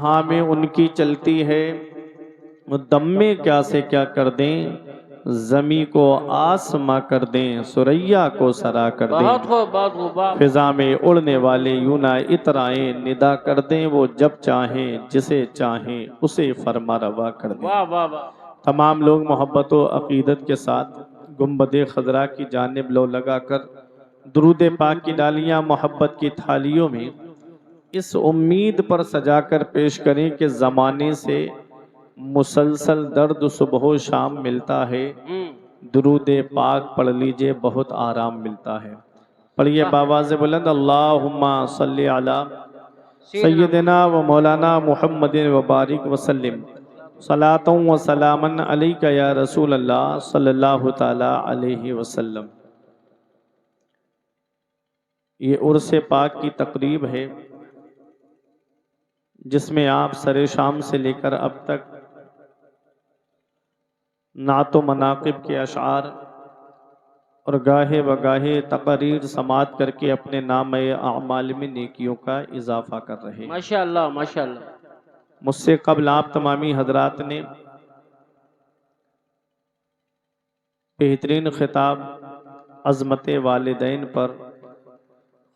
हाँ में उनकी चलती है, वो दम में क्या से क्या कर दें, जमी को आसमां कर दें, सुरैया को सरा कर बहुत दें। खूब, बहुत खूब, वाह फिजा में उड़ने वाले यूना इतराएं, निदा कर दें वो जब चाहें, जिसे चाहें उसे फरमा रवा कर दें। वाह वाह वाह। तमाम लोग मोहब्बत व अकीदत के साथ गुम्बद खजरा की जानिब लो लगाकर दुरूद पाक की डालियां मोहब्बत की थालियों में इस उम्मीद पर सजाकर पेश करें कि ज़माने से मुसलसल दर्द सुबह शाम मिलता है, दुरूद पाक पढ़ लीजिए बहुत आराम मिलता है। पढ़िए वाह। बाबा से बुलंद, अल्लाहुम्मा सल्ली अला सैयदना सैयदना व मौलाना मुहम्मदिन व बारिक वसल्लिम सलातों व सलामन अलैका या रसूल अल्लाह सल्लल्लाहु ताला अलैहि वसल्लम। ये उर्स पाक की तकरीब है जिसमें आप सरे शाम से लेकर अब तक नातो मनाकिब के अशार और गाहे बगाहे तकरीर समात करके अपने नाम आमाल में नेकियों का इजाफा कर रहे हैं। माशाअल्लाह माशाअल्लाह। मुझसे कबल आप तमामी हजरात ने बेहतरीन खिताब अज़मत वालिदैन पर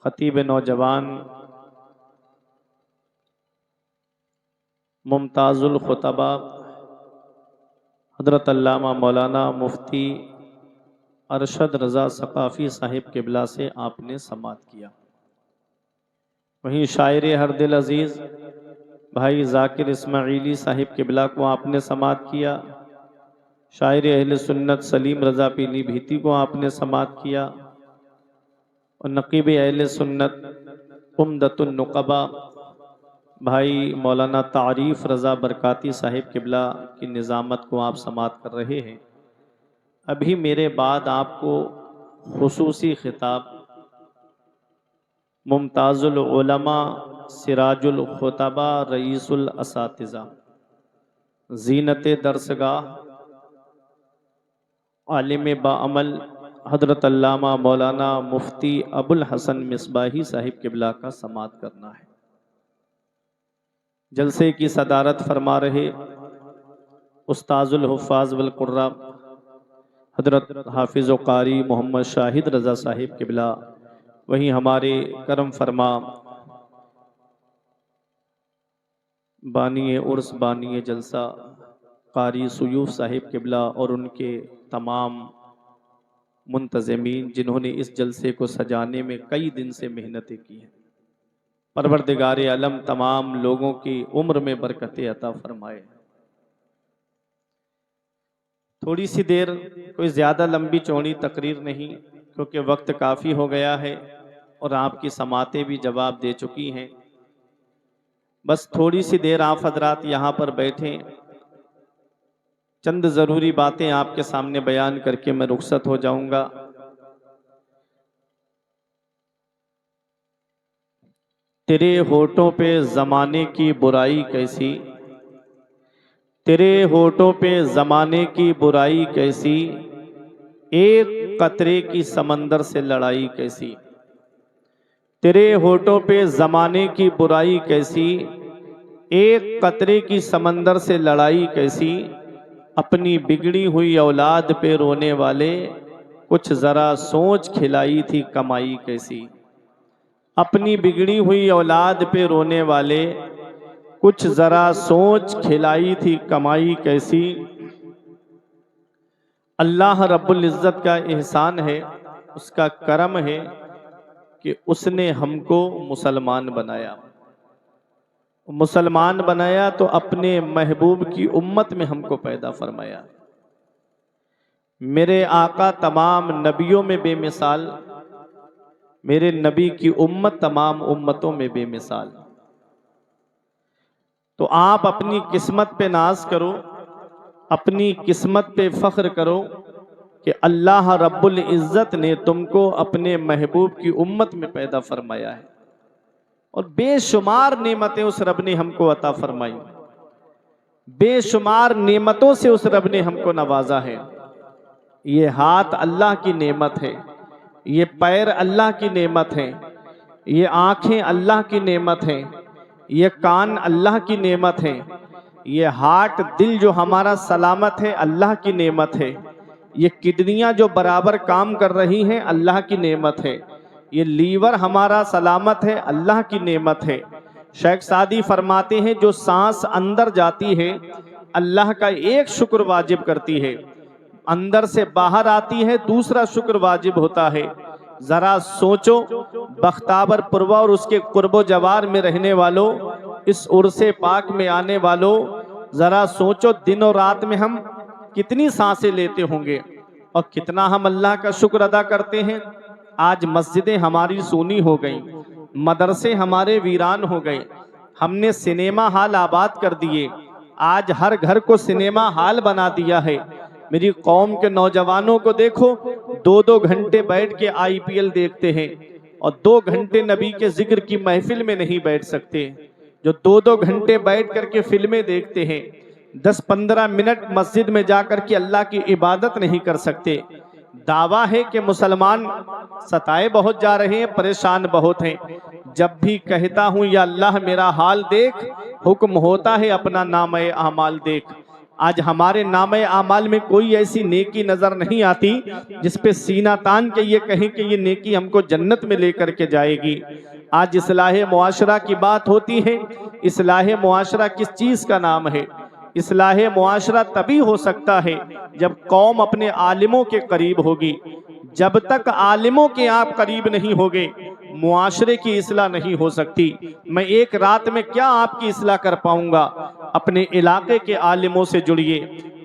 खतीब नौजवान मुमताज़ुल खुतबा हज़रत अल्लामा मौलाना मुफ्ती अरशद रज़ा सकाफ़ी साहिब क़िबला से आपने समात किया। वहीं शायर हर दिल अज़ीज़ भाई ज़ाकिर इस्माइली साहिब क़िबला को आपने समात किया। शायर अहले सुन्नत सलीम रज़ा पीली भीती को आपने समात किया और नकीब अहले सुन्नत उम्दतुन नुक़बा भाई मौलाना तारीफ़ रज़ा बरकाती साहिब क़िबला की निज़ामत को आप समात कर रहे हैं। अभी मेरे बाद आपको खुसूसी खिताब मुमताज़ुल उलमा सिराजुल खुतबा रईसुल असातिज़ा ज़ीनत दरसगाह आलिम बाअमल हज़रत अल्लामा मौलाना मुफ्ती अबुल हसन मिसबाही साहिब क़िबला का समात करना है। जलसे की सदारत फरमा रहे उस्ताजुल हुफ़्फ़ाज़ वल क़ुर्रा हज़रत हाफिज़ व क़ारी मोहम्मद शाहिद रज़ा साहिब क़िबला, वहीं हमारे करम फरमा बानी उर्स बानी जलसा क़ारी सुयूफ़ साहिब क़िबला और उनके तमाम मुंतज़मीन जिन्होंने इस जलसे को सजाने में कई दिन से मेहनतें की हैं। परवरदिगार आलम तमाम लोगों की उम्र में बरकतें अता फरमाए। थोड़ी सी देर, कोई ज़्यादा लंबी चौड़ी तकरीर नहीं क्योंकि वक्त काफ़ी हो गया है और आपकी समातें भी जवाब दे चुकी हैं। बस थोड़ी सी देर आप हजरात यहाँ पर बैठें, चंद ज़रूरी बातें आपके सामने बयान करके मैं रुखसत हो जाऊंगा। तेरे होठों पे ज़माने की बुराई कैसी, तेरे होठों पे ज़माने की बुराई कैसी, एक कतरे की समंदर से लड़ाई कैसी। तेरे होठों पे ज़माने की बुराई कैसी, एक कतरे की समंदर से लड़ाई कैसी। अपनी बिगड़ी हुई औलाद पे रोने वाले, कुछ ज़रा सोच खिलाई थी कमाई कैसी। अपनी बिगड़ी हुई औलाद पे रोने वाले, कुछ ज़रा सोच खिलाई थी कमाई कैसी। अल्लाह रब्बुल इज़्ज़त का एहसान है, उसका करम है कि उसने हमको मुसलमान बनाया। मुसलमान बनाया तो अपने महबूब की उम्मत में हमको पैदा फरमाया। मेरे आका तमाम नबियों में बेमिसाल, मेरे नबी की उम्मत तमाम उम्मतों में बेमिसाल। तो आप अपनी किस्मत पे नाज करो, अपनी किस्मत पे फख्र करो कि अल्लाह रब्बुल इज़्ज़त ने तुमको अपने महबूब की उम्मत में पैदा फरमाया है और बेशुमार नेमतें उस रब ने हमको अता फरमाई, बेशुमार नेमतों से उस रब ने हमको नवाजा है। ये हाथ अल्लाह की नेमत है, ये पैर अल्लाह की नेमत है, ये आँखें अल्लाह की नेमत हैं, ये कान अल्लाह की नेमत है, ये हार्ट दिल जो हमारा सलामत है अल्लाह की नेमत है, ये किडनियां जो बराबर काम कर रही हैं अल्लाह की नेमत है, ये लीवर हमारा सलामत है अल्लाह की नेमत है। शेख सादी फरमाते हैं जो सांस अंदर जाती है अल्लाह का एक शुक्र वाजिब करती है, अंदर से बाहर आती है दूसरा शुक्र वाजिब होता है। जरा सोचो बख्तावर पुरवा और उसके कुर्बो जवार में रहने वालों, इस उर्से पाक में आने वालों, जरा सोचो दिन और रात में हम कितनी सांसें लेते होंगे और कितना हम अल्लाह का शुक्र अदा करते हैं। आज मस्जिदें हमारी सूनी हो गई, मदरसे हमारे वीरान हो गए, हमने सिनेमा हॉल आबाद कर दिए, आज हर घर को सिनेमा हॉल बना दिया है। मेरी कौम के नौजवानों को देखो, 2-2 घंटे बैठ के IPL देखते हैं और 2 घंटे नबी के जिक्र की महफिल में नहीं बैठ सकते। जो 2-2 घंटे बैठ करके फिल्में देखते हैं, 10-15 मिनट मस्जिद में जाकर के अल्लाह की इबादत नहीं कर सकते। दावा है कि मुसलमान सताए बहुत जा रहे हैं, परेशान बहुत हैं। जब भी कहता हूँ या अल्लाह मेरा हाल देख, हुक्म होता है अपना नामे आमाल देख। आज हमारे नामे आमाल में कोई ऐसी नेकी नजर नहीं आती जिस पे सीना तान के ये कहें कि ये नेकी हमको जन्नत में लेकर के जाएगी। आज इस्लाह मुआशरा की बात होती है। इस्लाह मुआशरा किस चीज का नाम है? इस्लाह मुआशरा तभी हो सकता है जब कौम अपने आलिमों के करीब होगी। जब तक आलिमों के आप करीब नहीं होगे, मुआशरे की इस्लाह नहीं हो सकती। मैं एक रात में क्या आपकी इस्लाह कर पाऊंगा? अपने इलाके के आलिमों से जुड़िए,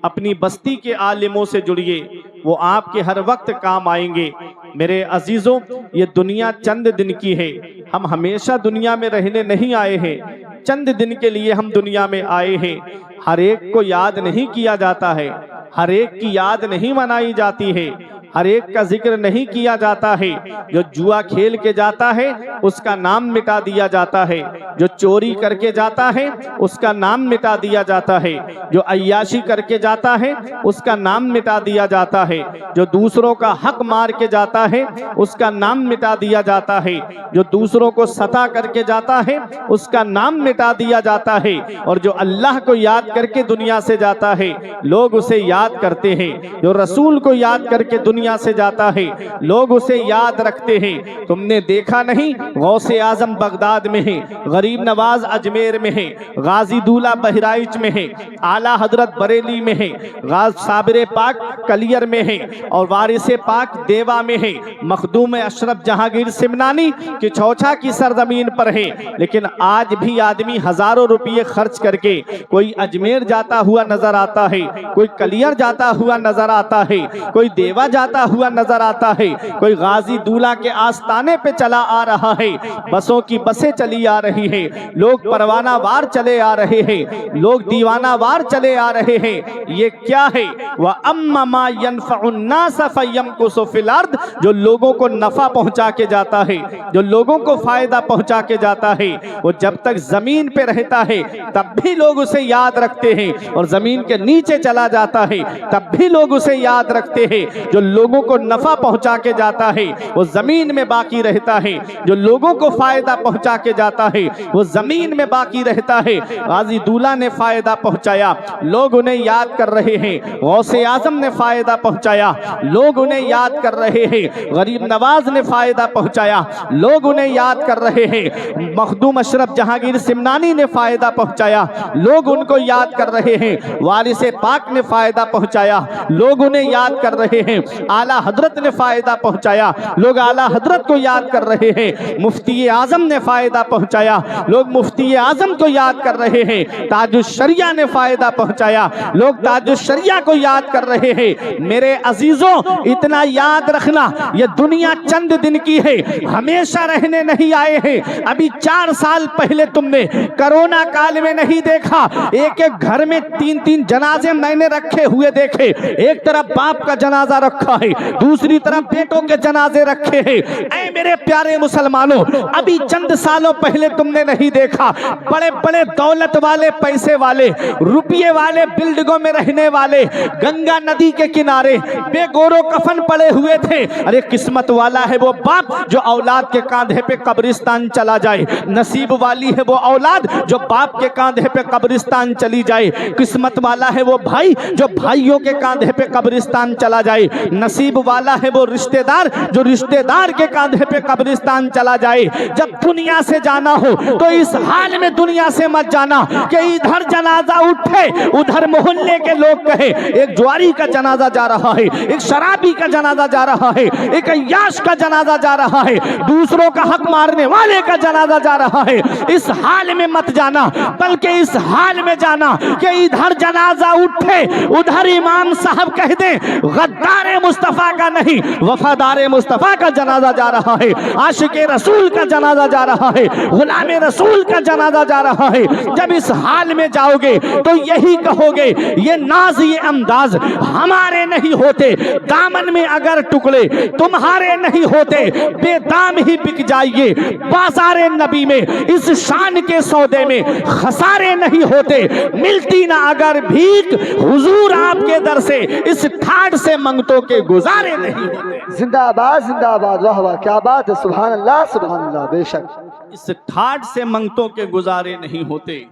अपनी बस्ती के आलिमों से जुड़िए, वो आपके हर वक्त काम आएंगे। मेरे अजीजों, ये दुनिया चंद दिन की है, हम हमेशा दुनिया में रहने नहीं आए हैं, चंद दिन के लिए हम दुनिया में आए हैं। हर एक को याद नहीं किया जाता है, हर एक की याद नहीं मनाई जाती है, हर एक का जिक्र नहीं किया जाता है। जो जुआ खेल के जाता है उसका नाम मिटा दिया जाता है, जो चोरी करके जाता है उसका नाम मिटा दिया जाता है, जो अय्याशी करके जाता है उसका नाम मिटा दिया जाता है, जो दूसरों का हक मार के जाता है उसका नाम मिटा दिया जाता है, जो दूसरों को सता करके जाता है उसका नाम मिटा दिया जाता है। और जो अल्लाह को याद करके दुनिया से जाता है लोग उसे याद करते हैं, जो रसूल को याद करके दुनिया से जाता है लोग उसे याद रखते हैं। तुमने देखा नहीं, गौसे आजम बगदाद में है, गरीब नवाज अजमेर में है, गाजी दूल्हा बहराइच में है, आला हजरत बरेली में है, गाज साबिर पाक कलियर में है और वारिसे पाक देवा में है, मखदूम अशरफ जहांगीर सिमनानी की छौछा की सरजमीन पर है। लेकिन आज भी आदमी हजारों रुपये खर्च करके कोई अजमेर जाता हुआ नजर आता है, कोई कलियर जाता हुआ नजर आता है, कोई देवा जाता हुआ नजर आता है, कोई गाजी दूल्हा के आस्ताने पे चला आ रहा है, बसों की बसें चली आ रही है, लोग परवाना वार चले आ रहे हैं, लोग दीवाना वार चले आ रहे हैं। ये क्या है? वह अम्मा मा यनफउन्नास फयमकुसु फिल अर्द, जो लोगों को नफा पहुंचा के जाता है, जो लोगों को फायदा पहुंचा के जाता है, वो जब तक जमीन पे रहता है तब भी लोग उसे याद रखते हैं, और जमीन के नीचे चला जाता है तब भी लोग उसे याद रखते हैं। जो लोगों को नफा पहुंचा के जाता है वो जमीन में बाकी रहता है, जो लोगों को फायदा पहुंचा के जाता है वो जमीन में बाकी रहता है। गाजी दूल्हा ने फायदा पहुंचाया, लोग उन्हें याद कर रहे हैं। गौसे आजम ने फायदा पहुंचाया, लोग उन्हें याद कर रहे हैं। गरीब नवाज ने फायदा पहुंचाया, लोग उन्हें याद कर रहे हैं। मखदूम अशरफ जहांगीर सिमनानी ने फायदा पहुंचाया, लोग उनको याद कर रहे हैं। वारिसे पाक ने फायदा पहुंचाया, लोग उन्हें याद कर रहे हैं। आला हजरत ने फायदा पहुंचाया, लोग आला हजरत को याद कर रहे हैं। मुफ्ती आजम ने फायदा पहुंचाया, लोग मुफ्ती आजम को याद कर रहे हैं। ताजुश शरिया ने फायदा पहुंचाया, लोग ताजुश शरिया को याद कर रहे हैं। मेरे अजीजों, इतना याद रखना, ये दुनिया चंद दिन की है, हमेशा रहने नहीं आए हैं। अभी 4 साल पहले तुमने कोरोना काल में नहीं देखा, एक एक घर में 3-3 जनाजे मैंने रखे हुए देखे। एक तरफ बाप का जनाजा रखा है, दूसरी तरफ बेटों के जनाजे रखे हैं। ऐ मेरे प्यारे मुसलमानों, अभी चंद सालों पहले तुमने नहीं देखा बड़े बड़े दौलत वाले, पैसे वाले, रुपये वाले, बिल्डिंगों में रहने वाले गंगा नदी के किनारे बेगोरो कफन पड़े हुए थे। अरे किस्मत वाला है वो बाप जो औलाद के कांधे पे कब्रिस्तान चला जाए, नसीब वाली है वो औलाद जो बाप के कांधे पे कब्रिस्तान चली जाए, किस्मत वाला है वो भाई जो भाइयों के कांधे पे कब्रिस्तान चला जाए, नसीब वाला है वो रिश्तेदार जो रिश्तेदार के कांधे पे कब्रिस्तान चला जाए। जब दुनिया से जाना हो तो इस हाल में दुनिया से मत जाना कि इधर जनाजा उठे उधर मोहल्ले के लोग कहे एक जुआरी का जनाजा जा रहा है, एक शराबी का जनाजा जा रहा है, एक अय्याश का जनाजा जा रहा है, दूसरों का हक मारने वाले का जनाजा जा रहा है। इस हाल में मत जाना, बल्कि इस हाल में जाना कि इधर जनाजा उठे उधर इमाम साहब कह दे गद्दार मुस्तफा का नहीं वफादार मुस्तफा का जनाजा जा रहा है, आशिके रसूल का जनाजा जा रहा है, गुलाम रसूल का जनाजा जा रहा है। जब इस हाल में जाओगे तो यही कहोगे ये नाज ये अंदाज हमारे नहीं होते, दामन में अगर टुकड़े तुम्हारे नहीं होते बेदाम ही बिक जाइए। बाजारे नबी में इस शान के सौदे में खसारे नहीं होते, मिलती ना अगर भीख हुजूर आपके दर से इस ठाठ से मंगतों के गुजारे नहीं होते। जिंदाबाद जिंदाबाद, वाह वाह क्या बात है, सुभान अल्लाह बेशक। इस ठाठ से मंगतों के गुजारे नहीं होते।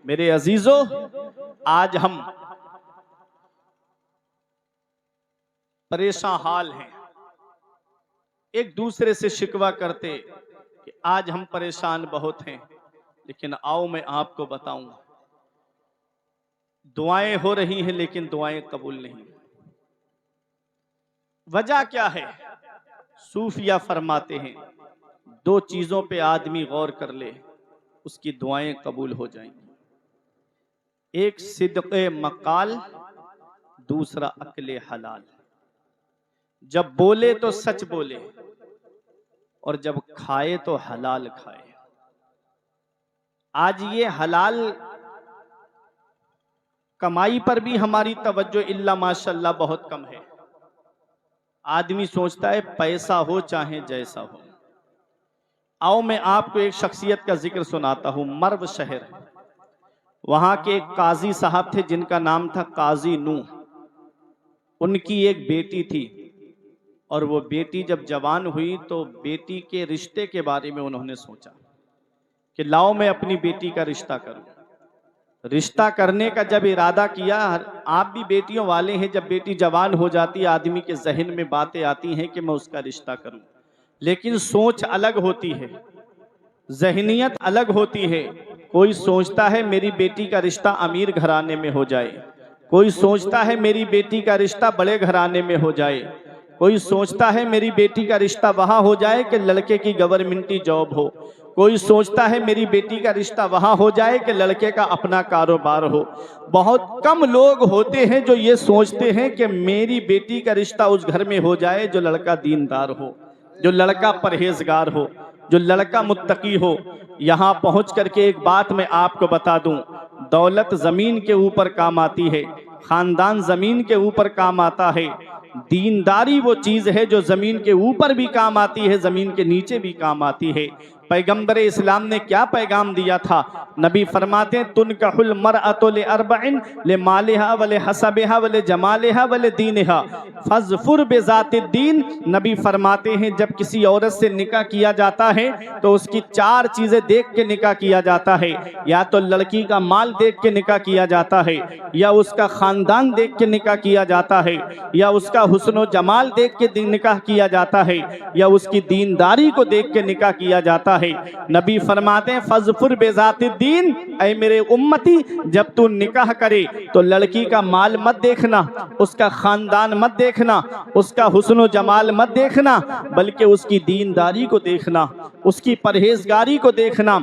मेरे अजीजों, आज हम परेशान हाल हैं, एक दूसरे से शिकवा करते कि आज हम परेशान बहुत हैं, लेकिन आओ मैं आपको बताऊं, दुआएं हो रही हैं लेकिन दुआएं कबूल नहीं। वजह क्या है? सूफिया फरमाते हैं दो चीजों पे आदमी गौर कर ले उसकी दुआएं कबूल हो जाएंगी, एक सिद्क़े मकाल, दूसरा अक्ले हलाल। जब बोले तो सच बोले और जब खाए तो हलाल खाए। आज ये हलाल कमाई पर भी हमारी तवज्जो इल्ला माशाल्लाह बहुत कम है। आदमी सोचता है पैसा हो चाहे जैसा हो। आओ मैं आपको एक शख्सियत का जिक्र सुनाता हूं। मर्व शहर, वहां के एक काजी साहब थे जिनका नाम था काजी नूह। उनकी एक बेटी थी और वो बेटी जब जवान हुई तो बेटी के रिश्ते के बारे में उन्होंने सोचा कि लाओ मैं अपनी बेटी का रिश्ता करूं। रिश्ता करने का जब इरादा किया, आप भी बेटियों वाले हैं, जब बेटी जवान हो जाती है आदमी के जहन में बातें आती हैं कि मैं उसका रिश्ता करूं, लेकिन सोच अलग होती है, जहनियत अलग होती है। कोई सोचता है मेरी बेटी का रिश्ता अमीर घराने में हो जाए, कोई सोचता है मेरी बेटी का रिश्ता बड़े घराने में हो जाए, कोई सोचता है मेरी बेटी का रिश्ता वहां हो जाए कि लड़के की गवर्नमेंटी जॉब हो, कोई सोचता है मेरी बेटी का रिश्ता वहां हो जाए कि लड़के का अपना कारोबार हो। बहुत कम लोग होते हैं जो ये सोचते हैं कि मेरी बेटी का रिश्ता उस घर में हो जाए जो लड़का दीनदार हो, जो लड़का परहेजगार हो, जो लड़का मुत्तकी हो। यहाँ पहुँच करके एक बात मैं आपको बता दूं, दौलत जमीन के ऊपर काम आती है, खानदान जमीन के ऊपर काम आता है, दीनदारी वो चीज है जो जमीन के ऊपर भी काम आती है, जमीन के नीचे भी काम आती है। पैगंबर इस्लाम ने क्या पैगाम दिया था? नबी फरमाते हैं तुनकहुल मरअतु लिअरबइन लिमालिहा व लिहसबिहा व लिजमालिहा व लिदीनिहा फज़फुर बिज़ातिद्दीन। नबी फरमाते हैं जब किसी औरत से निकाह किया जाता है तो उसकी चार चीजें देख के निकाह किया जाता है। या तो लड़की का माल देख के निकाह किया जाता है, या उसका खानदान देख के निकाह किया जाता है, या उसका हुस्न व जमाल देख के निकाह किया जाता है, या उसकी दीनदारी को देख के निकाह किया जाता है। नबी फरमाते हैं फज़फुर बिज़ातिद्दीन, ऐ मेरे उम्मती जब तू निकाह करे तो लड़की का माल मत देखना, उसका खानदान मत देखना, उसका हुस्न व जमाल मत देखना, बल्कि उसकी दीनदारी को देखना, उसकी परहेजगारी को देखना।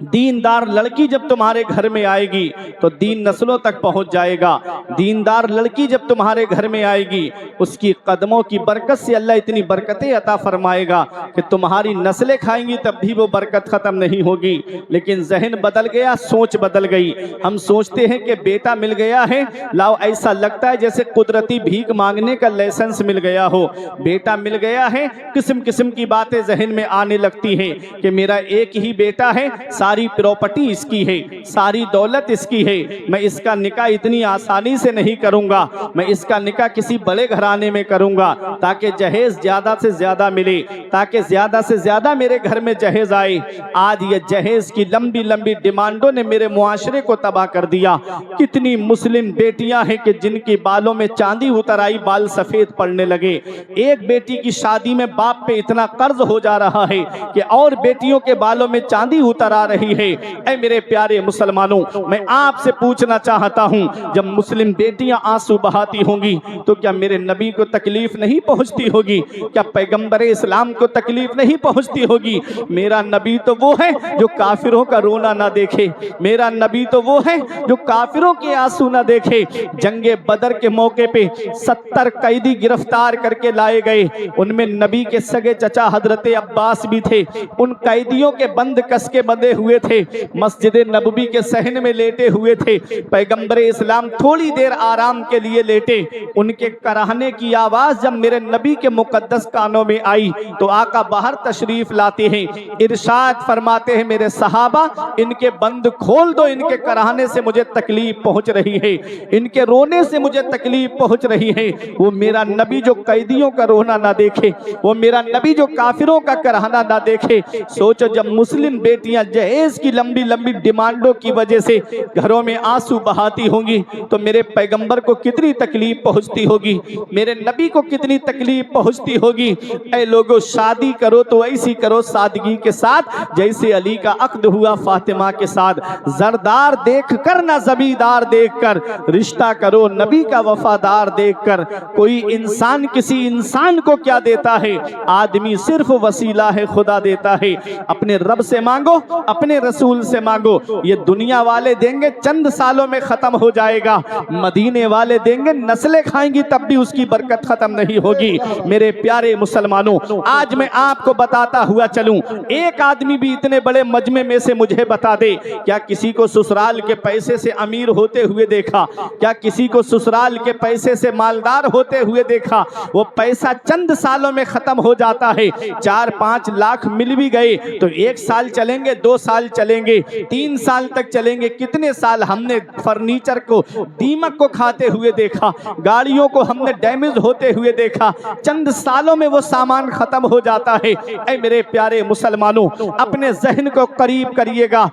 दीनदार लड़की जब तुम्हारे घर में आएगी तो दीन नस्लों तक पहुंच जाएगा। दीनदार लड़की जब तुम्हारे घर में आएगी उसकी कदमों की बरकत से अल्लाह इतनी बरकतें अता फरमाएगा कि तुम्हारी नस्लें खाएंगी तब भी वो बरकत खत्म नहीं होगी। लेकिन जहन बदल गया, सोच बदल गई। हम सोचते हैं कि बेटा मिल गया है, लाओ ऐसा लगता है जैसे कुदरती भीख मांगने का लाइसेंस मिल गया हो। बेटा मिल गया है, किस्म किस्म की बातें जहन में आने लगती हैं कि मेरा एक ही बेटा है, सारी प्रॉपर्टी इसकी है, सारी दौलत इसकी है, मैं इसका निकाह इतनी आसानी से नहीं करूंगा, मैं इसका निकाह किसी बड़े घराने में करूंगा ताकि जहेज ज्यादा से ज्यादा मिले, ताकि ज्यादा से ज्यादा मेरे घर में जहेज आए। आज ये जहेज की लंबी लंबी डिमांडों ने मेरे मुआशरे को तबाह कर दिया। कितनी मुस्लिम बेटियां हैं कि जिनकी बालों में चांदी उतर आई, बाल सफेद पड़ने लगे। एक बेटी की शादी में बाप पे इतना कर्ज हो जा रहा है कि और बेटियों के बालों में चांदी उतर आ रही है। ऐ मेरे प्यारे मुसलमानों, मैं आपसे पूछना चाहता हूं, जब मुस्लिम बेटियां आंसू बहाती होंगी तो क्या मेरे नबी को तकलीफ नहीं पहुंचती होगी? क्या पैगंबर इस्लाम को तकलीफ नहीं पहुंचती होगी? मेरा नबी तो वो है जो काफिरों का रोना ना देखे, मेरा नबी तो वो है जो काफिरों के आंसू ना देखे। जंगे बदर के मौके पे 70 कैदी गिरफ्तार करके लाए गए, उनमें नबी के सगे चचा हजरत अब्बास भी थे। उन कैदियों के बंद कस के बंधे हुए थे, मस्जिद नबवी के सहन में लेटे हुए थे। पैगंबर इस्लाम थोड़ी देर आराम के लिए लेटे, उनके कराहने की आवाज जब मेरे नबी के मुकद्दस कानों में आई तो आका बाहर तशरीफ लाते हैं, इरशाद फरमाते हैं, मेरे सहाबा इनके बंद खोल दो, इनके कराहने से मुझे तकलीफ पहुंच रही है, इनके रोने से मुझे तकलीफ पहुंच रही है। वो मेरा नबी जो कैदियों का रोना ना देखे, वो मेरा नबी जो काफिरों का कराहना ना देखे। सोचो जब मुस्लिम बेटियां जहेज की लंबी लंबी डिमांडों की वजह से घरों में आंसू बहाती होंगी तो मेरे पैगंबर को कितनी तकलीफ पहुंचती होगी, मेरे नबी को कितनी तकलीफ पहुंचती होगी। ऐ लोगों, शादी करो तो ऐसी करो सादगी के साथ जैसे अली का अक्द हुआ फातिमा के साथ। जरदार देख कर ना जमींदार देख कर, रिश्ता करो नबी का वफादार देख कर। कोई इंसान किसी इंसान को क्या देता है? आदमी सिर्फ वसीला है, खुदा देता है। अपने रब से मांगो, अपने रसूल से मांगो। ये दुनिया वाले देंगे चंद सालों में खत्म हो जाएगा, मदीने वाले देंगे नस्लें खाएंगी तब भी उसकी बरकत खत्म नहीं होगी। मेरे प्यारे मुसलमानों, आज मैं आपको बताता हुआ चलूं, एक आदमी भी इतने बड़े मजमे में से मुझे बता दे, क्या किसी को ससुराल के पैसे से अमीर होते हुए देखा? क्या किसी को ससुराल के पैसे से मालदार होते हुए देखा? वो पैसा चंद सालों में खत्म हो जाता है। 4-5 लाख मिल भी गए तो 1 साल चलेंगे, 2 साल चलेंगे, 3 साल तक चलेंगे। कितने साल हमने फर्नीचर को दीमक को खाते हुए देखा, गाड़ियों को हमने डैमेज होते हुए देखा। चंद सालों में वो सामान खत्म हो जाता है। ऐ मेरे प्यारे मुसलमानों, अपने जहन को करीब करिएगा।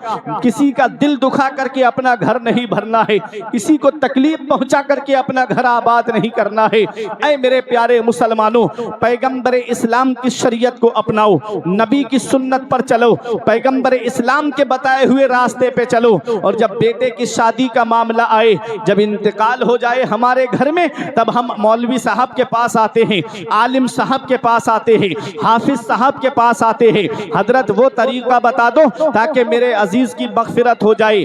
किसी का दिल दुखा करके अपना घर नहीं भरना है, किसी को तकलीफ पहुंचा करके अपना घर आबाद नहीं करना है। ऐ मेरे प्यारे मुसलमानों, पैगंबर इस्लाम की शरीयत को अपनाओ, नबी की सुन्नत पर चलो, पैगंबर इस्लाम के बताए हुए रास्ते पे चलो। और जब बेटे की शादी का मामला आए, जब इंतकाल हो जाए हमारे घर में, तब हम मौलवी साहब के पास आते हैं, आलिम साहब के पास आते हैं, हाफिज साहब के पास आते हैं। हजरत वो तरीका बता दो ताकि मेरे अजीज की मगफिरत हो जाए।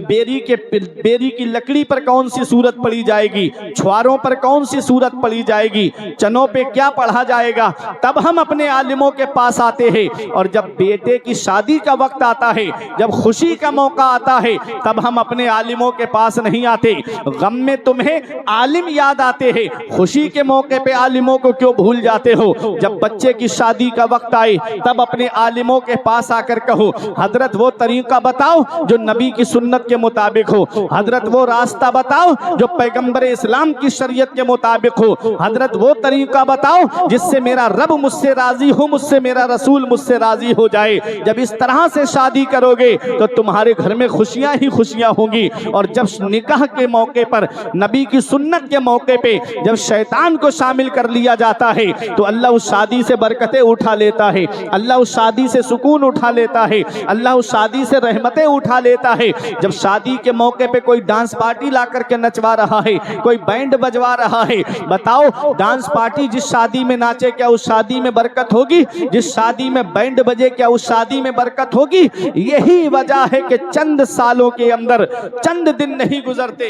बेरी की लकड़ी पर कौन सी सूरत पढ़ी जाएगी, छुआरों पर कौन सी सूरत पढ़ी जाएगी, चनों पे क्या पढ़ा जाएगा, तब हम अपने आलिमों के पास आते हैं। और जब बेटे की शादी का वक्त आता है, जब खुशी का मौका आता है, तब हम अपने आलिमों के पास नहीं आते। गम में तुम्हें आलिम याद आते हैं, खुशी के मौके पे आलिमों को क्यों भूल जाते हो? जब बच्चे की शादी का वक्त आए तब अपने आलिमों के पास आकर कहो, हजरत वो तरीका बताओ जो नबी की सुन्नत के मुताबिक हो, हजरत वो रास्ता बताओ जो पैगंबर इस्लाम की शरीयत के मुताबिक हो, हजरत वो तरीका बताओ जिससे मेरा रब मुझसे राजी हो, मुझसे मेरा रसूल मुझसे राजी हो जाए। जब इस तरह से शादी करोगे तो तुम्हारे घर में खुशियां ही खुशियां होंगी। और जब निकाह के मौके पर, नबी की सुन्नत के मौके पे जब शैतान को शामिल कर लिया जाता है तो अल्लाह उस शादी से बरकतें उठा लेता है, अल्लाह उस शादी से सुकून उठा लेता है, अल्लाह उस शादी से रहमतें उठा लेता है। जब शादी के मौके पे कोई डांस पार्टी ला करके नचवा रहा है, कोई बैंड बजवा रहा है, बताओ डांस पार्टी जिस शादी में नाचे क्या उस शादी में बरकत होगी? जिस शादी शादी में बैंड बजे, क्या उस शादी में बरकत होगी? यही वजह है कि चंद सालों के अंदर चंद दिन नहीं गुजरते।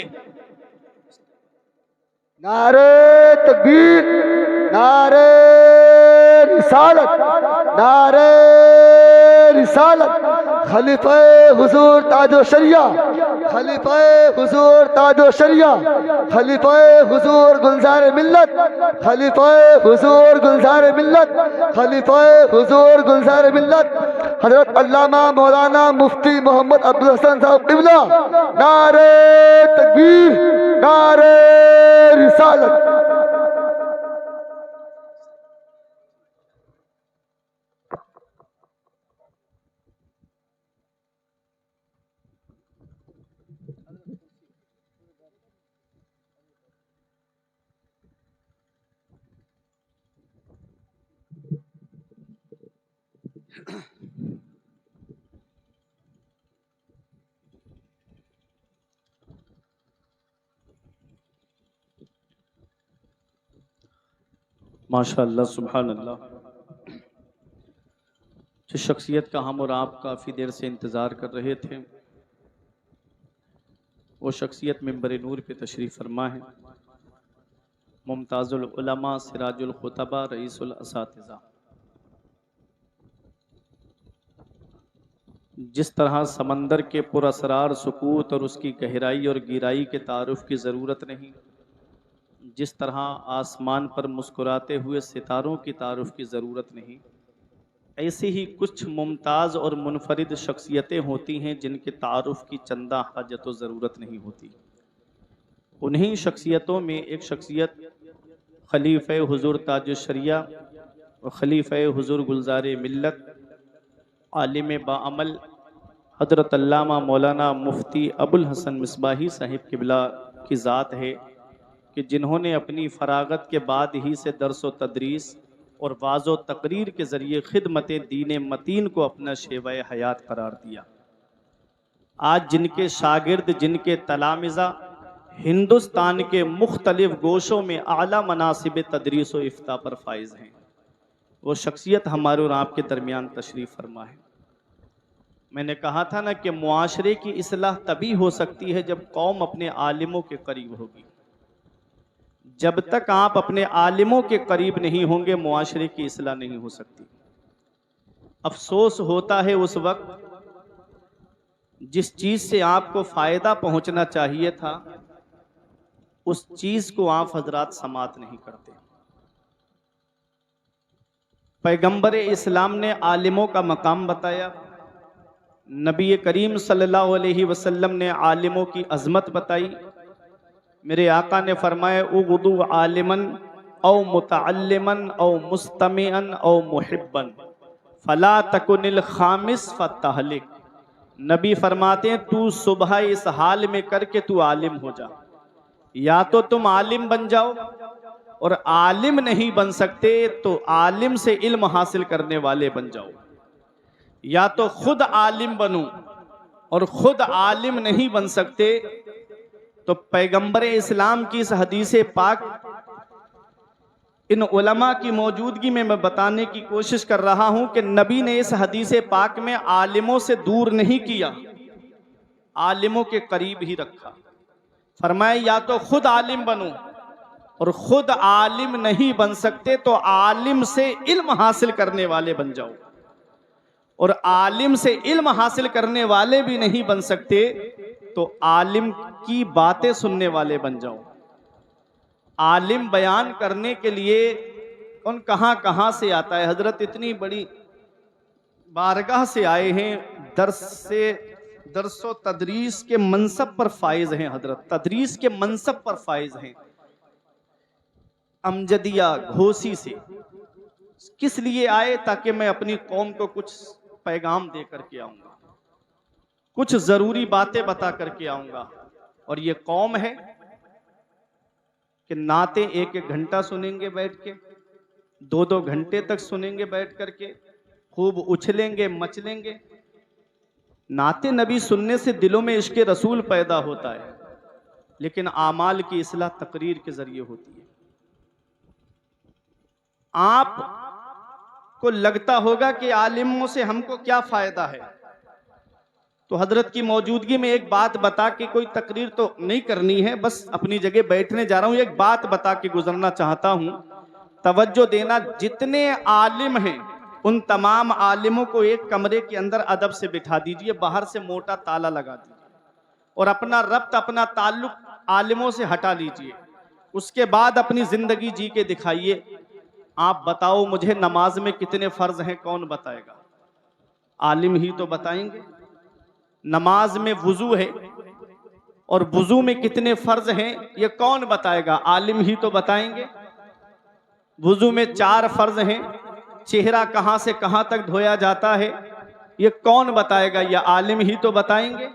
नारे तकबीर, नारे रिसालत, नारे रिसालत, खलीफा हुजूर ताजो शरिया, खलीफा हुजूर ताजो शरिया, खलीफा हुजूर गुलजार मिल्लत, खलीफा हुजूर गुलजार मिल्लत, खलीफा हुजूर गुलजार मिल्लत हजरत अल्लामा मौलाना मुफ्ती मोहम्मद अब्दुल हसन साहब क़िबला। नारे तकबीर, नारे रिसालत। माशाअल्लाह, सुभान अल्लाह। जिस शख्सियत का हम और आप काफ़ी देर से इंतज़ार कर रहे थे, वो शख्सियत मिंबर नूर पे तशरीफ़ फरमा है। मुमताज़ुल उलमा, सिराजुल खुतबा, रईसुल असातिज़ा। जिस तरह समंदर के पुरअसरार सुकूत और उसकी गहराई और गिराई के तारुफ की ज़रूरत नहीं, जिस तरह आसमान पर मुस्कुराते हुए सितारों की तारुफ की ज़रूरत नहीं, ऐसे ही कुछ मुमताज़ और मुनफरिद शख्सियतें होती हैं जिनके तारुफ की चंदा हाजत व ज़रूरत नहीं होती। उन्हीं शख्सियतों में एक शख्सियत खलीफ़े हुज़ूर ताजुश शरिया व खलीफ़े हुज़ूर गुलज़ार मिल्लत, आलिम बाअमल हज़रत अल्लामा मौलाना मुफ्ती अबुल हसन मिसबाही साहिब क़िबला की ज़ात है कि जिन्होंने अपनी फ़रागत के बाद ही से दर्स व तदरीस और वाज़ो तकरीर के ज़रिए खिदमत दीन मतीन को अपना शेवा हयात करार दिया। आज जिनके शागिर्द, जिनके तलामिज़ा हिंदुस्तान के मुख्तलिफ़ गोशों में आला मनासिब तदरीस व इफ्ता पर फाइज़ हैं, वो शख्सियत हमारे और आपके दरमियान तशरीफ़ फरमा है। मैंने कहा था ना कि मुआशरे की इस्लाह तभी हो सकती है जब कौम अपने आलिमों के करीब होगी। जब तक आप अपने आलिमों के करीब नहीं होंगे, मुआशरे की इस्लाह नहीं हो सकती। अफसोस होता है उस वक्त जिस चीज़ से आपको फ़ायदा पहुंचना चाहिए था, उस चीज़ को आप हजरात समात नहीं करते। पैगंबर इस्लाम ने आलिमों का मकाम बताया, नबी करीम सल्लल्लाहु अलैहि वसल्लम ने आलिमों की अज़मत बताई। मेरे आका ने फरमाया, उग़दू आलिमन औ मुतअल्लिमन औ मुस्तमिअन औ मुहिब्बन फला तकुनिल खामिस फतहलिक। नबी फरमाते हैं, तू सुबह इस हाल में करके तू आलिम हो जा। या तो तुम आलिम बन जाओ, और आलिम नहीं बन सकते तो आलिम से इल्म हासिल करने वाले बन जाओ। या तो खुद आलिम बनो, और खुद आलिम नहीं बन सकते तो पैगंबर इस्लाम की इस हदीस पाक, इन उलमा की मौजूदगी में मैं बताने की कोशिश कर रहा हूं कि नबी ने इस हदीस पाक में आलिमों से दूर नहीं किया, आलिमों के करीब ही रखा। फरमाया, या तो खुद आलिम बनो, और खुद आलिम नहीं बन सकते तो आलिम से इल्म हासिल करने वाले बन जाओ, और आलिम से इल्म हासिल करने वाले भी नहीं बन सकते तो आलिम की बातें सुनने वाले बन जाओ। आलिम बयान करने के लिए कौन कहाँ कहाँ से आता है। हजरत इतनी बड़ी बारगाह से आए हैं, दर्सो तदरीस के मनसब पर फाइज हैं। हजरत तदरीस के मनसब पर फाइज हैं, अमजदिया घोसी से। किस लिए आए? ताकि मैं अपनी कौम को कुछ पैगाम दे करके आऊंगा, कुछ जरूरी बातें बता करके आऊंगा। और ये कौम है कि नाते एक एक घंटा सुनेंगे बैठ के, दो दो घंटे तक सुनेंगे बैठ करके, खूब उछलेंगे मचलेंगे। नाते नबी सुनने से दिलों में इश्क़ रसूल पैदा होता है, लेकिन आमाल की इस्लाह तकरीर के जरिए होती है। आप आपको लगता होगा कि आलिमों से हमको क्या फ़ायदा है, तो हजरत की मौजूदगी में एक बात बता के, कोई तकरीर तो नहीं करनी है, बस अपनी जगह बैठने जा रहा हूँ, एक बात बता के गुजरना चाहता हूँ। तवज्जो देना, जितने आलिम हैं उन तमाम आलिमों को एक कमरे के अंदर अदब से बिठा दीजिए, बाहर से मोटा ताला लगा दीजिए और अपना रब्त, अपना ताल्लुक आलिमों से हटा लीजिए। उसके बाद अपनी जिंदगी जी के दिखाइए। आप बताओ मुझे, नमाज में कितने फर्ज हैं, कौन बताएगा? आलिम ही तो बताएंगे। नमाज में वुजू है और वुजू में कितने फर्ज हैं, ये कौन बताएगा? आलिम ही तो बताएंगे। वुजू में 4 फर्ज हैं, चेहरा कहां से कहां तक धोया जाता है, ये कौन बताएगा? ये आलिम ही तो बताएंगे।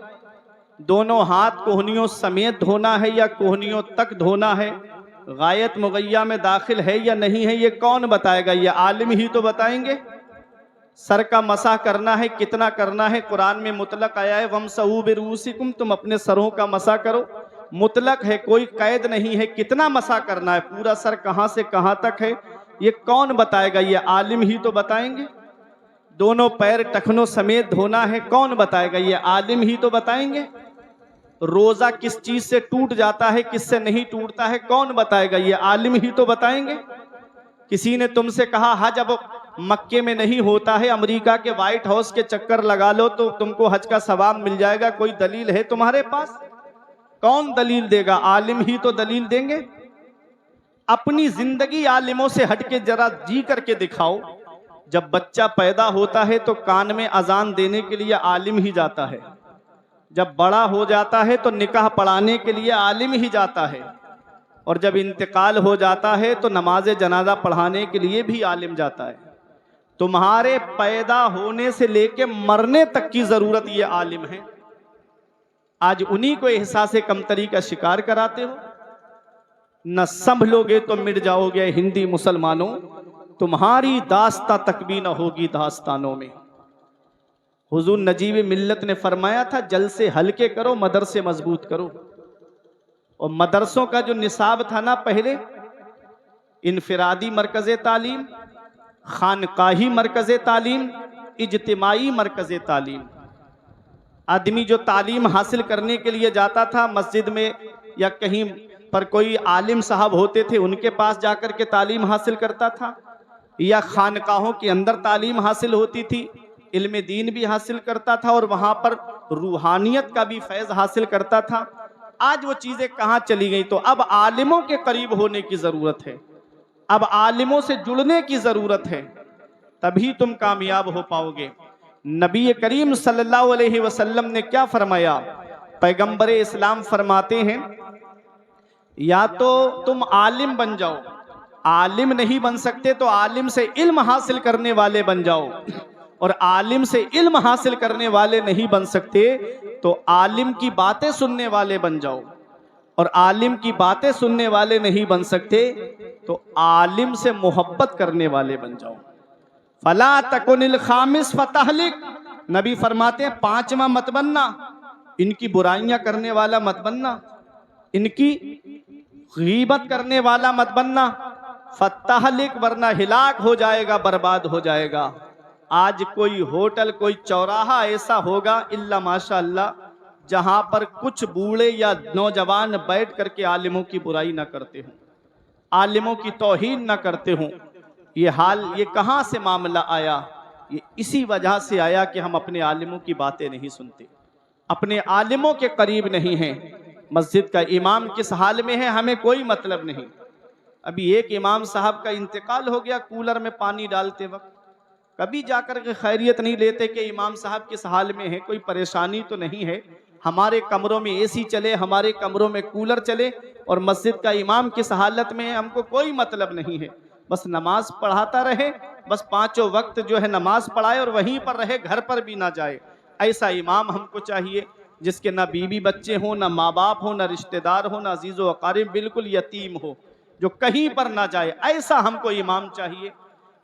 दोनों हाथ कोहनियों समेत धोना है या कोहनियों तक धोना है, गायत मुगैया में दाखिल है या नहीं है, ये कौन बताएगा? ये आलिम ही तो बताएंगे। सर का मसाह करना है, कितना करना है? कुरान में मुतलक आया है, वमसहू बिरूसिकुम, तुम अपने सरों का मसाह करो। मुतलक है, कोई कैद नहीं है, कितना मसाह करना है, पूरा सर कहां से कहां तक है, ये कौन बताएगा? ये आलिम ही तो बताएंगे। दोनों पैर टखनों समेत धोना है, कौन बताएगा? ये आलिम ही तो बताएंगे। रोजा किस चीज से टूट जाता है, किससे नहीं टूटता है, कौन बताएगा? ये आलिम ही तो बताएंगे। किसी ने तुमसे कहा हज अब मक्के में नहीं होता है, अमेरिका के व्हाइट हाउस के चक्कर लगा लो तो तुमको हज का सवाब मिल जाएगा, कोई दलील है तुम्हारे पास? कौन दलील देगा? आलिम ही तो दलील देंगे। अपनी जिंदगी आलिमों से हटके जरा जी करके दिखाओ। जब बच्चा पैदा होता है तो कान में अजान देने के लिए आलिम ही जाता है, जब बड़ा हो जाता है तो निकाह पढ़ाने के लिए आलिम ही जाता है, और जब इंतकाल हो जाता है तो नमाज जनाजा पढ़ाने के लिए भी आलिम जाता है। तुम्हारे पैदा होने से लेके मरने तक की जरूरत ये आलिम है। आज उन्हीं को एहसास कमतरी का शिकार कराते हो। न संभलोगे तो मिट जाओगे हिंदी मुसलमानों, तुम्हारी दास्ता तक भी न होगी दास्तानों में। हुजूर नजीब मिल्लत ने फरमाया था, जल से हल्के करो, मदरसे मजबूत करो। और मदरसों का जो निसाब था ना, पहले इनफिरादी मरकज़ तालीम, खानकाही मरकज़ तालीम, इज्तिमाई मरकज़ तालीम। आदमी जो तालीम हासिल करने के लिए जाता था मस्जिद में या कहीं पर कोई आलिम साहब होते थे उनके पास जाकर के तालीम हासिल करता था, या खानकाहों के अंदर तालीम हासिल होती थी, इल्म दीन भी हासिल करता था और वहाँ पर रूहानियत का भी फैज़ हासिल करता था। आज वो चीज़ें कहाँ चली गई? तो अब आलिमों के करीब होने की ज़रूरत है, अब आलिमों से जुड़ने की ज़रूरत है, तभी तुम कामयाब हो पाओगे। नबी करीम सल्लल्लाहु अलैहि वसल्लम ने क्या फरमाया? पैगंबर इस्लाम फरमाते हैं, या तो तुम आलिम बन जाओ, आलिम नहीं बन सकते तो आलिम से इल्म हासिल करने वाले बन जाओ, और आलिम से इल्म हासिल करने वाले नहीं बन सकते तो आलिम की बातें सुनने वाले बन जाओ, और आलिम की बातें सुनने वाले नहीं बन सकते तो आलिम से मोहब्बत करने वाले बन जाओ। फला तकुनिल खामिस फतहलिक, नबी फरमाते हैं 5वां मत बनना, इनकी बुराइयां करने वाला मत बनना, इनकी गीबत करने वाला मत बनना, फतहलिक, वरना हिलाक हो जाएगा, बर्बाद हो जाएगा। आज कोई होटल, कोई चौराहा ऐसा होगा इल्ला माशाअल्लाह जहां पर कुछ बूढ़े या नौजवान बैठ करके आलिमों की बुराई ना करते हों, आलिमों की तौहीन ना करते हों। ये हाल, ये कहां से मामला आया? ये इसी वजह से आया कि हम अपने आलिमों की बातें नहीं सुनते, अपने आलिमों के करीब नहीं हैं। मस्जिद का इमाम किस हाल में है हमें कोई मतलब नहीं। अभी एक इमाम साहब का इंतकाल हो गया, कूलर में पानी डालते वक्त कभी जाकर के खैरियत नहीं लेते कि इमाम साहब किस हाल में है, कोई परेशानी तो नहीं है, हमारे कमरों में एसी चले, हमारे कमरों में कूलर चले, और मस्जिद का इमाम किस हालत में है हमको कोई मतलब नहीं है। बस नमाज पढ़ाता रहे, बस 5 वक्त जो है नमाज पढ़ाए और वहीं पर रहे, घर पर भी ना जाए। ऐसा इमाम हमको चाहिए जिसके ना बीवी बच्चे हों, ना माँ बाप हो, ना रिश्तेदार हो, ना अजीज़ो अकारिब, बिल्कुल यतीम हो, जो कहीं पर ना जाए, ऐसा हमको इमाम चाहिए।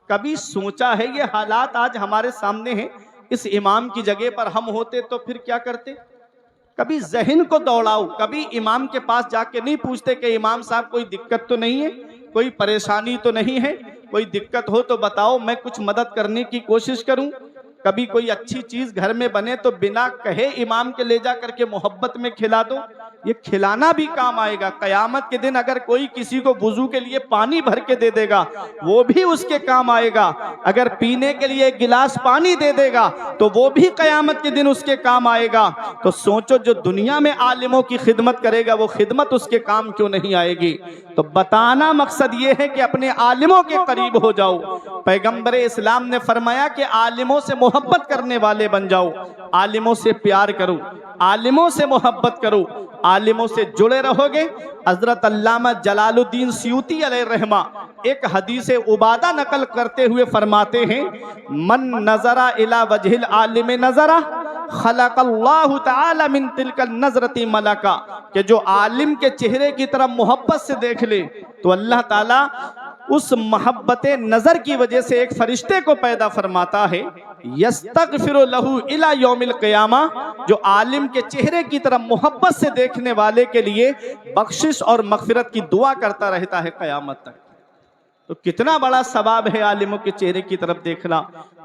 कभी सोचा है ये हालात आज हमारे सामने हैं, इस इमाम की जगह पर हम होते तो फिर क्या करते? कभी जहन को दौड़ाओ, कभी इमाम के पास जाके नहीं पूछते कि इमाम साहब कोई दिक्कत तो नहीं है, कोई परेशानी तो नहीं है, कोई दिक्कत हो तो बताओ, मैं कुछ मदद करने की कोशिश करूं। कभी कोई अच्छी चीज घर में बने तो बिना कहे इमाम के ले जा करके मोहब्बत में खिला दो, ये खिलाना भी काम आएगा। कयामत के दिन अगर कोई किसी को वुजू के लिए पानी भर के दे देगा वो भी उसके काम आएगा। अगर पीने के लिए एक गिलास पानी दे देगा तो वो भी कयामत के दिन उसके काम आएगा। तो सोचो, जो दुनिया में आलिमों की खिदमत करेगा वो खिदमत उसके काम क्यों नहीं आएगी। तो बताना मकसद ये है कि अपने आलिमों के करीब हो जाओ। पैगंबर इस्लाम ने फरमाया कि आलिमों से मोहब्बत करने वाले बन जाओ, आलिमों से प्यार करो, आलिमों से मोहब्बत करो, आलिमों से जुड़े रहोगे। हजरत अल्लामा जलालुद्दीन सयूती अलैहिर्रहमा एक हदीस उबादा नकल करते हुए फरमाते हैं, मन नजरा इला वजहिल आलिम नजरा खलक़ल्लाहु तआला मिन तिलकल नजरती मलका, कि जो आलिम के चेहरे की तरफ मोहब्बत से देख ले तो अल्लाह ताला उस मोहब्बत नजर की वजह से एक फरिश्ते को पैदा फरमाता है, यस्तगफिरु लहू इला यौमिल क़ियामा, जो आलिम के चेहरे की तरफ मोहब्बत से देखने वाले के लिए बख्शिश और मगफिरत की दुआ करता रहता है क़यामत तक। तो कितना बड़ा सवाब है आलिमों के चेहरे की तरफ देखना।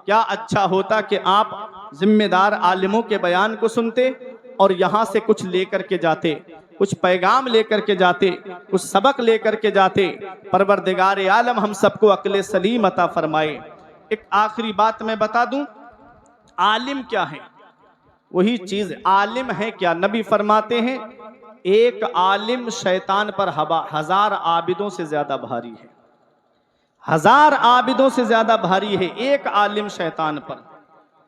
क्या अच्छा होता कि आप जिम्मेदार आलिमों के बयान को सुनते और यहाँ से कुछ लेकर के जाते, कुछ पैगाम लेकर के जाते, कुछ सबक लेकर के जाते। परवरदिगार आलम हम सबको अक्ल सलीम अता फरमाए। एक आखिरी बात मैं बता दूं, आलिम क्या है? वही चीज आलिम है क्या? नबी फरमाते हैं, एक आलिम शैतान पर 1000 आबिदों से ज्यादा भारी है। 1000 आबिदों से ज्यादा भारी है एक आलिम शैतान पर।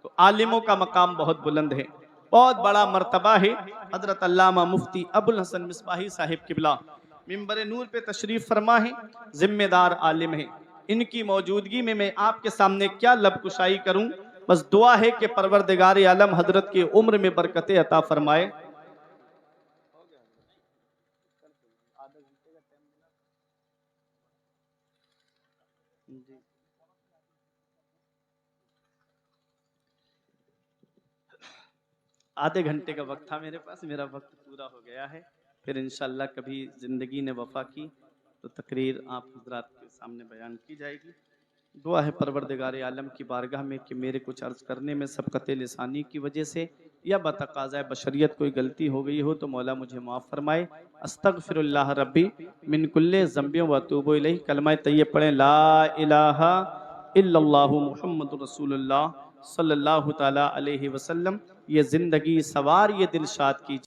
तो आलिमों का मकाम बहुत बुलंद है, बहुत बड़ा मर्तबा है। हजरत अल्लामा मुफ्ती अबुल हसन मिसबाही साहिब किबला मिंबर नूर पे तशरीफ फरमा है, जिम्मेदार आलिम है। इनकी मौजूदगी में मैं आपके सामने क्या लबकुशाई करूं। बस दुआ है कि परवरदिगार आलम हजरत की उम्र में बरकतें अता फरमाए। आधे घंटे का वक्त था मेरे पास, मेरा वक्त पूरा हो गया है। फिर इंशाअल्लाह कभी ज़िंदगी ने वफ़ा की तो तकरीर आप हज़रात के सामने बयान की जाएगी। दुआ है परवरदिगार आलम की बारगाह में कि मेरे कुछ अर्ज़ करने में सबक़त लिसानी की वजह से या बतक़ाज़ा बशरियत कोई गलती हो गई हो तो मौला मुझे माफ़ फरमाए। अस्तग़फिरुल्लाह रब्बी मिन कुल्ले ज़ंबि व अतूबु इलैहि। कलमा तय्यब पढ़ें, ला इलाहा इल्लल्लाहु मुहम्मदुर रसूलुल्लाह सल्लल्लाहु तआला अलैहि वसल्लम। ये ज़िंदगी सवार ये दिलशाद की।